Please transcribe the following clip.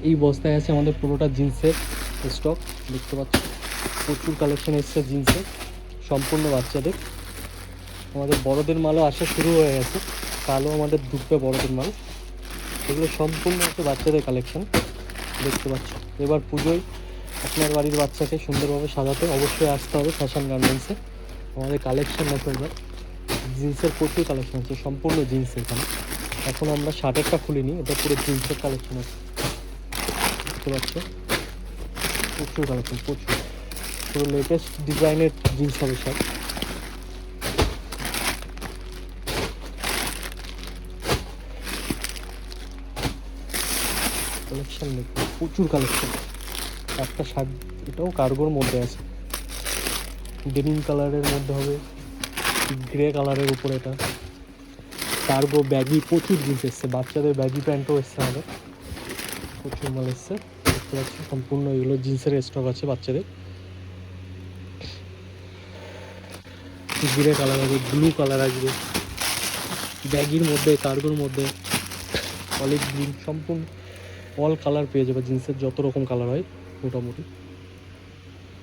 এই বস্তায় আছে আমাদের পুরোটা জিন্সের স্টক। দেখতে পাচ্ছ প্রচুর কালেকশন এসছে জিন্সের, সম্পূর্ণ বাচ্চাদের। আমাদের বড়দের মালও আসা শুরু হয়ে গেছে, কালও আমাদের ঢুকবে বড়দের মাল। এগুলো সম্পূর্ণ হচ্ছে বাচ্চাদের কালেকশন। দেখতে পাচ্ছ এবার পুজোয় আপনার বাড়ির বাচ্চাকে সুন্দরভাবে সাজাতে অবশ্যই আসতে হবে ফ্যাশন গার্মেন্টসে। আমাদের কালেকশন দেখো এবার জিন্সের প্রচুর কালেকশন আছে, সম্পূর্ণ জিন্স এখানে। এখন আমরা শার্টেরটা খুলিনি, এটা পুরো জিন্সের কালেকশন আছে। দেখতে পাচ্ছ প্রচুর কালেকশন, প্রচুর, পুরো লেটেস্ট ডিজাইনের জিন্স হবে সব। কালেকশন দেখুন, প্রচুর কালেকশন। একটা শার্ট, এটাও কার্গোর মধ্যে আছে, ডেনিম কালারের মধ্যে হবে, গ্রে কালারের উপরে এটা কার্গো ব্যাগি। প্রচুর জিন্স এসছে, বাচ্চাদের ব্যাগি প্যান্টও এসছে আমাদের, প্রচুর মাল এসছে। দেখতে পাচ্ছি সম্পূর্ণ এগুলো জিন্সের স্টক আছে বাচ্চাদের। গ্রে কালার আসবে, ব্লু কালার আসবে, ব্যাগির মধ্যে, কার্গোর মধ্যে, অলিভ গ্রিন, সম্পূর্ণ অল কালার পেয়ে যাবে। জিন্সের যত রকম কালার হয় মোটামুটি